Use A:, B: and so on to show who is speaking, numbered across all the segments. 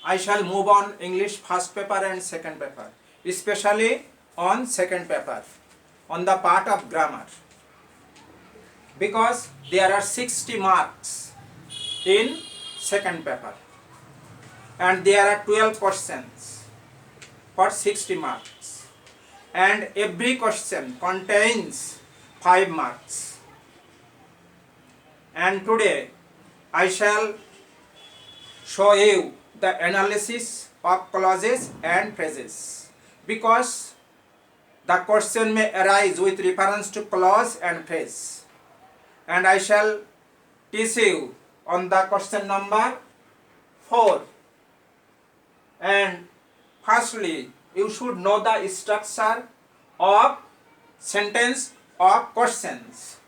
A: I shall move on English first paper and second paper, especially on second paper, on the part of grammar, because there are 60 marks in second paper and there are 12 questions for 60 marks and every question contains 5 marks. And today I shall show you the analysis of clauses and phrases, because the question may arise with reference to clause and phrase, and I shall teach you on the question number 4. And firstly, you should know the structure of sentence of questions.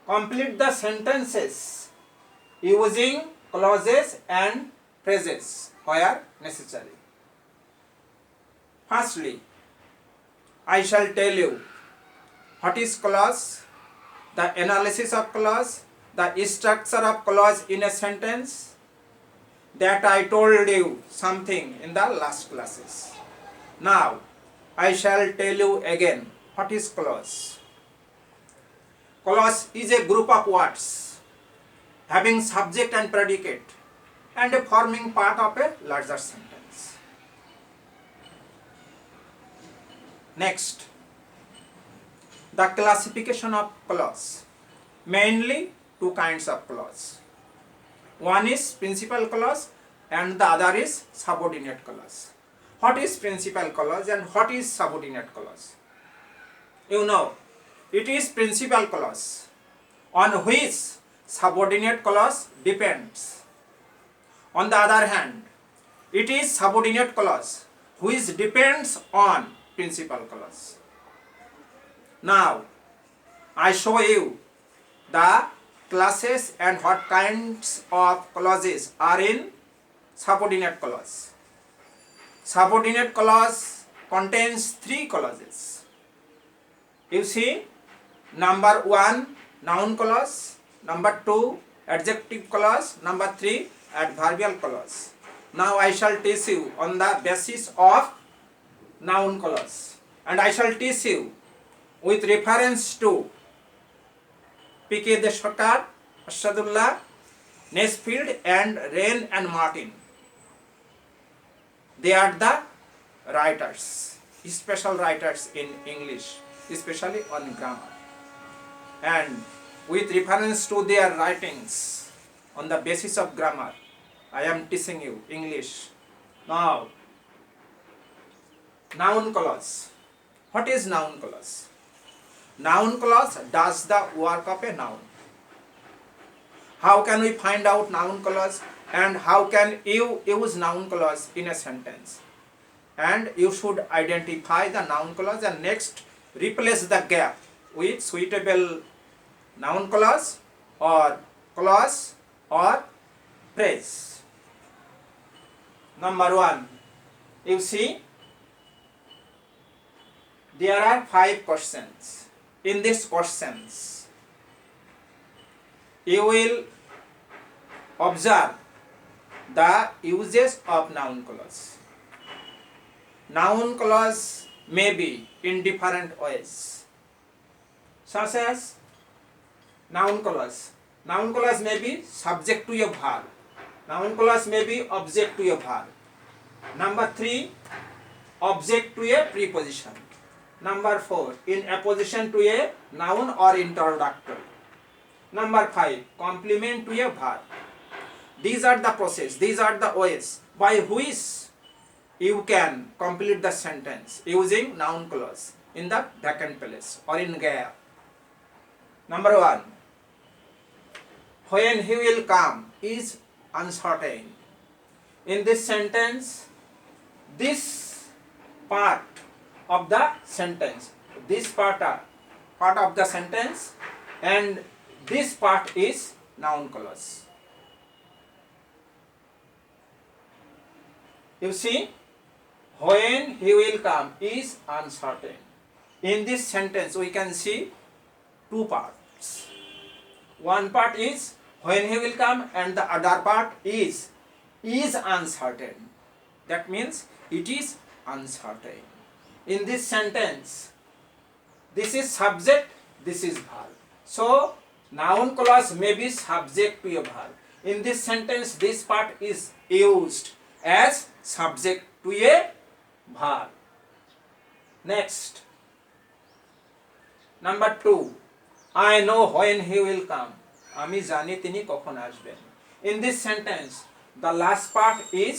A: Complete the sentences using clauses and phrases where necessary. Firstly, I shall tell you what is clause, the analysis of clause, the structure of clause in a sentence, that I told you something in the last classes. Now, I shall tell you again what is clause. Clause is a group of words having subject and predicate and forming part of a larger sentence. Next, the classification of clause. Mainly two kinds of clause. One is principal clause and the other is subordinate clause. What is principal clause and what is subordinate clause? You know, it is principal clause on which subordinate clause depends. On the other hand, it is subordinate clause which depends on principal clause. Now, I show you the classes and what kinds of clauses are in subordinate clause. Subordinate clause contains 3 clauses. You see, number 1 noun clause, number 2 adjective clause, number 3 adverbial clause. Now I shall teach you on the basis of noun clause, and I shall teach you with reference to P.K. Deshpakar, Ashadullah, Nesfield and Wren and Martin. They are the writers, special writers in English, especially on grammar. And with reference to their writings on the basis of grammar, I am teaching you English. Now, noun clause. What is noun clause? Noun clause does the work of a noun. How can we find out noun clause and how can you use noun clause in a sentence? And you should identify the noun clause and next replace the gap with suitable noun clause or phrase. Number 1, you see, there are 5 questions. In these questions, you will observe the uses of noun clause. Noun clause may be in different ways, such as noun clause. Noun clause may be subject to a verb. Noun clause may be object to a verb. Number 3, object to a preposition. Number 4, in apposition to a noun or introductory. Number 5, complement to a verb. These are the process, these are the ways by which you can complete the sentence using noun clause in the vacant place or in gap. Number 1, when he will come is uncertain. In this sentence, this part of the sentence, this part of the sentence and this part is noun clause. You see, when he will come is uncertain. In this sentence we can see 2 parts. One part is when he will come and the other part is is uncertain. That means it is uncertain. In this sentence, this is subject, this is verb. So, noun clause may be subject to a verb. In this sentence, this part is used as subject to a verb. Next, number 2. I know when he will come. আমি জানি তিনি কখন আসবেন. In this sentence, the last part is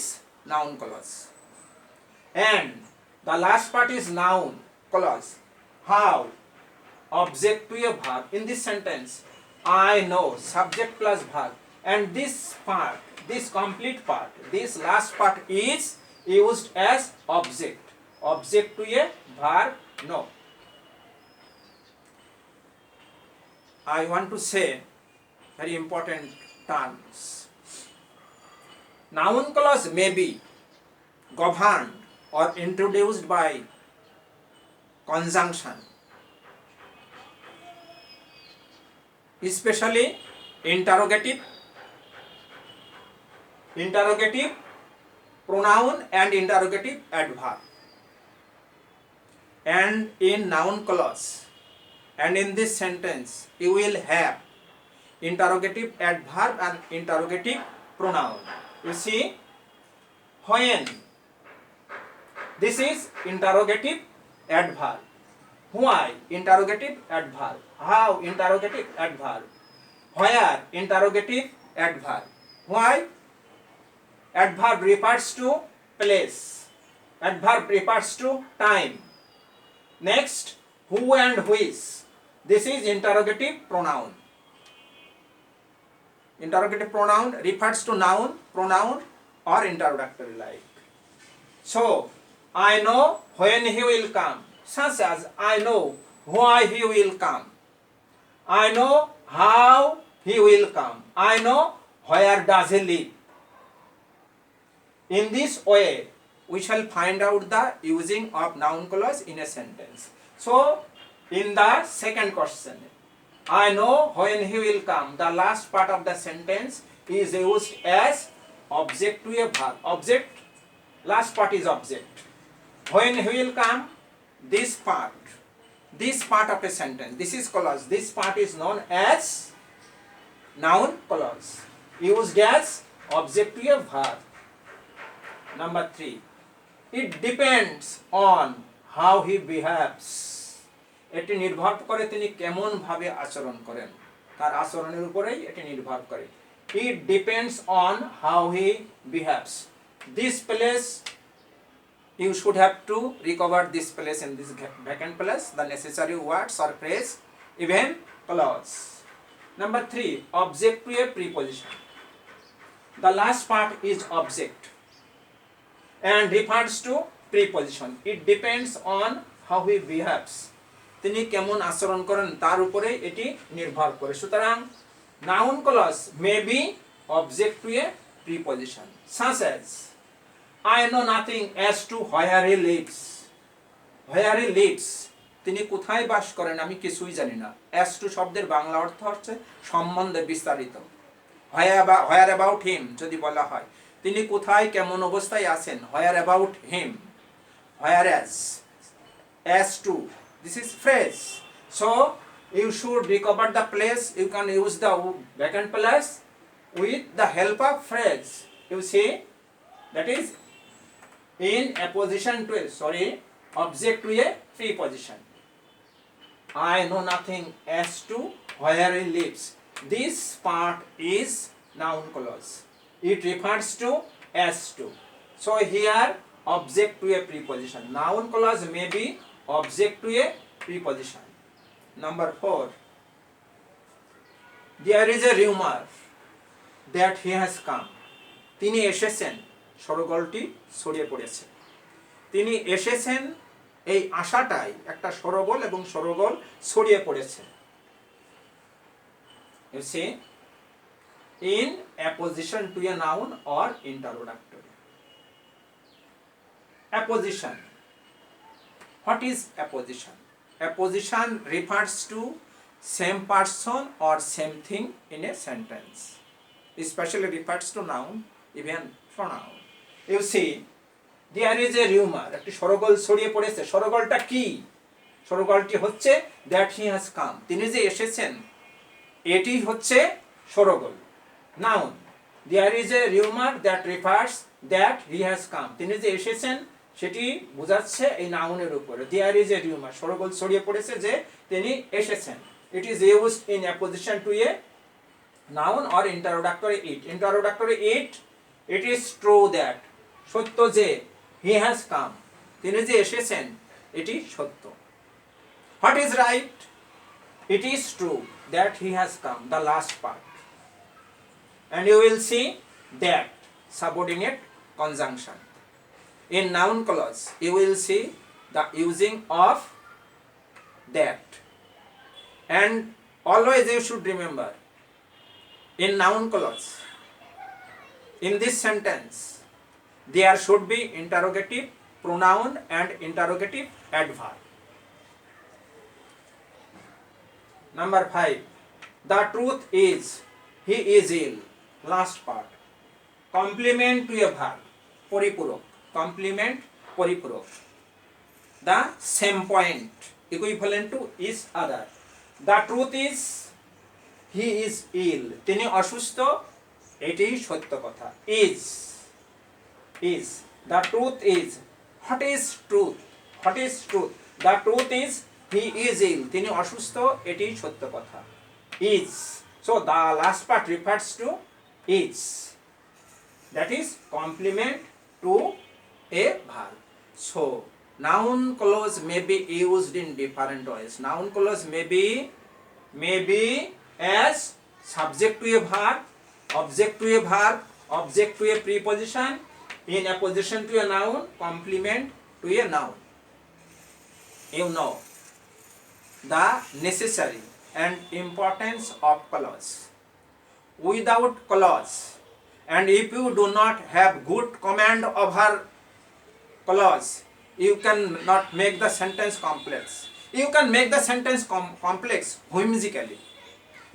A: noun clause. And the last part is noun clause. How? Object to a verb. In this sentence, I know, subject plus verb. And this part, this complete part, this last part is used as object. Object to a verb, no. I want to say very important terms. Noun clause may be governed or introduced by conjunction, especially interrogative, pronoun and interrogative adverb. And in noun clause and in this sentence, you will have interrogative adverb and interrogative pronoun. You see, when, this is interrogative adverb. Why? Interrogative adverb. How? Interrogative adverb. Where? Interrogative adverb. Why? Adverb refers to place. Adverb refers to time. Next, who and which. This is interrogative pronoun. Interrogative pronoun refers to noun, pronoun or introductory like. So, I know when he will come. Such as, I know why he will come. I know how he will come. I know where does he live. In this way, we shall find out the using of noun clause in a sentence. So, in the second question, I know when he will come, the last part of the sentence is used as object to a verb. Object, last part is object. When he will come, this part of a sentence, this is clause, this part is known as noun clause, used as object to a verb. Number 3, it depends on how he behaves. এটি নির্ভর করে তিনি কেমন ভাবে আচরণ করেন, তার আচরণের উপরেই এটি নির্ভর করে. It depends on how he behaves. This place, you should have to recover this place in this vacant place, the necessary words or phrase, even clause. Number 3, object to a preposition. The last part is object and refers to preposition. It depends on how he behaves. তিনি কেমন আচরণ করেন তার উপরে এটি নির্ভর করে. সুতরাং noun clause may be object to a preposition. Such as, I know nothing as to where he lives. Where he lives, তিনি কোথায় বাস করেন আমি কিছুই জানি না. as to শব্দের বাংলা অর্থ হচ্ছে সম্বন্ধে বিস্তারিত. where about him যদি বলা হয়, তিনি কোথায় কেমন অবস্থায় আছেন, where about him. Whereas, as to, this is phrase. So, you should recover the place. You can use the vacant place with the help of phrase. You see, that is in apposition to a, object to a preposition. I know nothing as to where he lives. This part is noun clause. It refers to as to. So, here object to a preposition. Noun clause may be object to a preposition. Number 4, there is a rumor that he has come. তিনি এসেছেন, সরগলটি ছড়িয়ে পড়েছে. তিনি এসেছেন, এই আশাটাই একটা সরগল এবং সরগল ছড়িয়ে পড়েছে. You see, in apposition to a noun or introductory. Apposition. What is apposition? Apposition refers to same person or same thing in a sentence. Especially refers to noun, even pronoun. You see, there is a rumor, একটি সরগোল ছড়িয়ে পড়েছে। সরগোলটা কি? সরগোলটি হচ্ছে that he has come, তিনি যে এসেছেন, এটি হচ্ছে সরগোল। Noun, there is a rumor that refers that he has come, তিনি যে এসেছেন সেটি বোঝাচ্ছে এই নাউনের উপরে। there is a rumor, সরগোল ছড়িয়ে পড়েছে যে তিনি এসেছেন। It is used in opposition to a noun or interrogatory it. Interrogatory it is true that, সত্য যে, he has come, তিনি যে এসেছেন এটি সত্য। What is right? It is true that he has come, the last part. And you will see that subordinate conjunction. In noun clause, you will see the using of that. And always you should remember, in noun clause, in this sentence, there should be interrogative pronoun and interrogative adverb. Number 5, the truth is, he is ill, last part. Complement to a verb, পরিপূরক, complement পরিপূরক, the same point, equivalent to each other. The truth is, he is ill, তিনি অসুস্থ, এটি সত্য কথা। is, the truth is, what is truth? What is truth? The truth is, he is ill, তিনি অসুস্থ, এটি সত্য কথা। is, so the last part refers to is, that is complement to a verb. So noun clause may be used in different ways. Noun clause may be as subject to a verb, object to a verb, object to a preposition, in opposition to a noun, complement to a noun. You know the necessary and importance of clause. Without clause, and if you do not have good command over clause, you cannot make the sentence complex. You can make the sentence complex whimsically.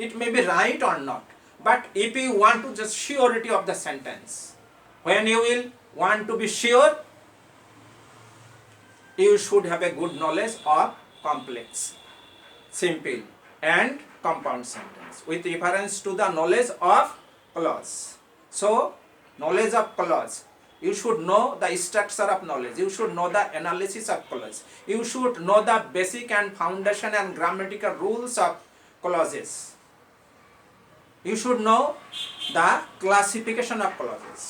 A: It may be right or not, but if you want to just surety of the sentence, when you will want to be sure, you should have a good knowledge of complex, simple and compound sentence with reference to the knowledge of clause. So knowledge of clause, you should know the structure of knowledge, you should know the analysis of clause, you should know the basic and foundation and grammatical rules of clauses, you should know the classification of clauses.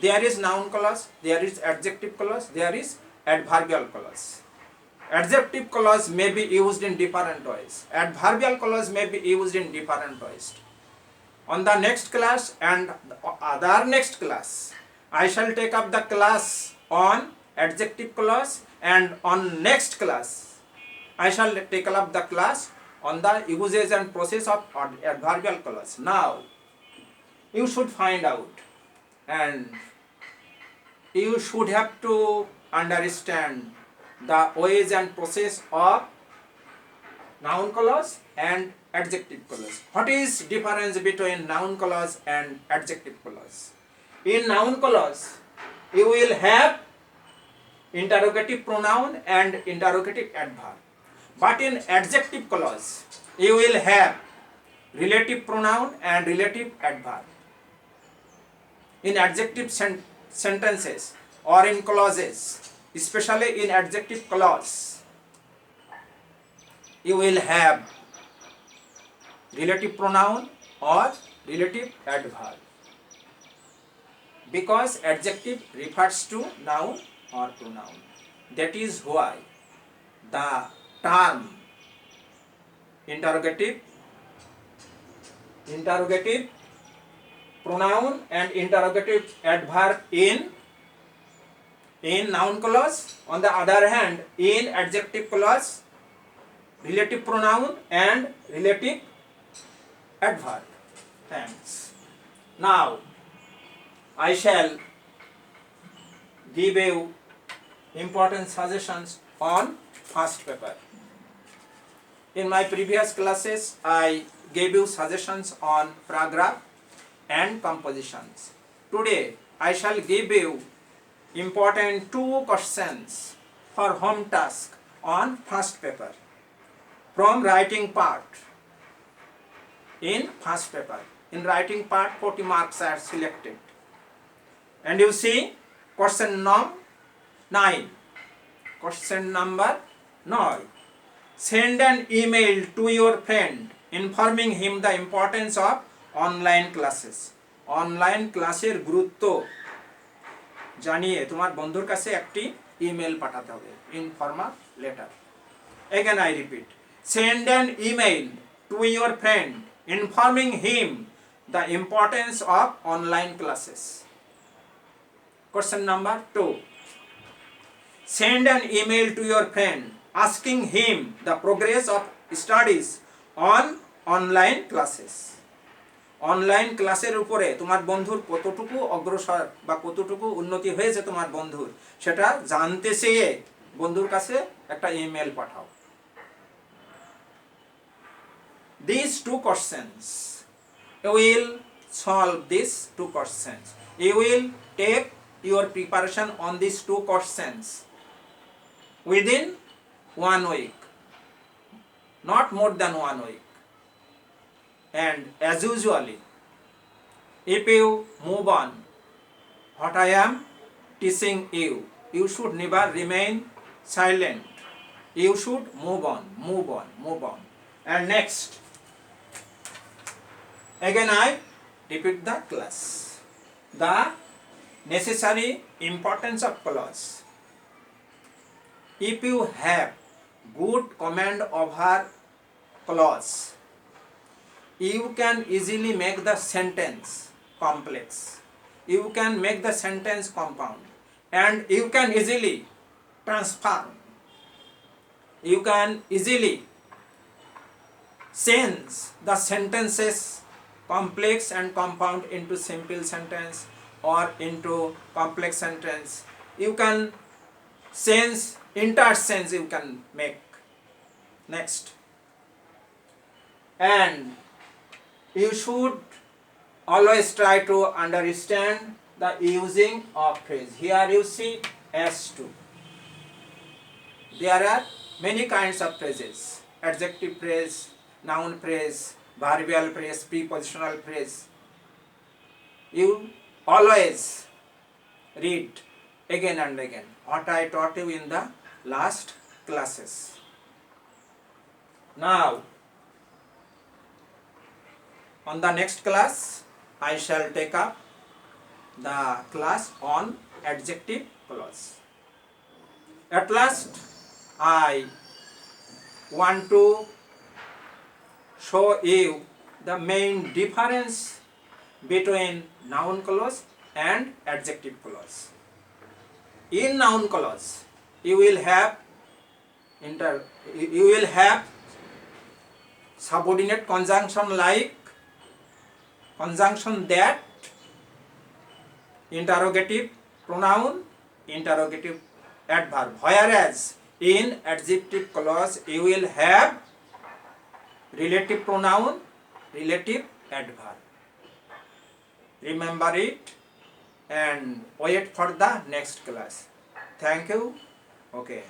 A: There is noun clause, there is adjective clause, there is adverbial clause. Adjective clause may be used in different ways, adverbial clause may be used in different ways. On the next class and other next class, I shall take up the class on adjective clause, and on next class I shall take up the class on the usage and process of adverbial clause. Now you should find out, and you should have to understand the ways and process of noun clause and adjective clause. What is difference between noun clause and adjective clause? In noun clause, you will have interrogative pronoun and interrogative adverb, but in adjective clause, you will have relative pronoun and relative adverb. In adjective sentences or in clauses, especially in adjective clause, you will have relative pronoun or relative adverb, because adjective refers to noun or pronoun. That is why the term interrogative pronoun and interrogative adverb in noun clause, on the other hand in adjective clause, relative pronoun and relative adverb. Thanks. Now I shall give you important suggestions on first paper. In my previous classes, I gave you suggestions on paragraph and compositions. Today I shall give you important 2 questions for home task on first paper from writing part. In first paper, in writing part 40 marks are selected, and you see question number 9. Question number 9. Send an email to your friend informing him the importance of online classes. Online ক্লাসের গুরুত্ব জানিয়ে তোমার বন্ধুর কাছে একটি email পাঠাতে হবে, informal letter. Again I repeat, send an email to your friend informing him the importance of online classes. Question number 2. Send an email to your friend asking him the progress of studies on online classes. Online ক্লাসের উপরে তোমার বন্ধুর কতটুকু অগ্রসর বা কতটুকু উন্নতি হয়েছে তোমার বন্ধুর, সেটা জানতে চেয়ে বন্ধুর কাছে একটা email Pathao. These 2 questions, you will solve these 2 questions. You will take your preparation on these 2 questions within 1 week, not more than 1 week. And as usually, if you move on what I am teaching you, you should never remain silent. You should move on, move on, move on. And next, again I repeat the class. The necessary importance of clause. If you have good command over clause, you can easily make the sentence complex. You can make the sentence compound, and you can easily transform. You can easily change the sentences complex and compound into simple sentence or into complex sentence. You can change interchange, you can make. Next, and you should always try to understand the using of phrase. Here you see S2. There are many kinds of phrases: adjective phrase, noun phrase, verbal phrase, prepositional phrase. You always read again and again what I taught you in the last classes. Now, on the next class, I shall take up the class on adjective clause. At last, I want to show you the main difference between noun clause and adjective clause. In noun clause, you will have subordinate conjunction like conjunction that, interrogative pronoun, interrogative adverb. Whereas in adjective clause you will have relative pronoun, relative adverb. Remember it and wait for the next class. Thank you. Okay.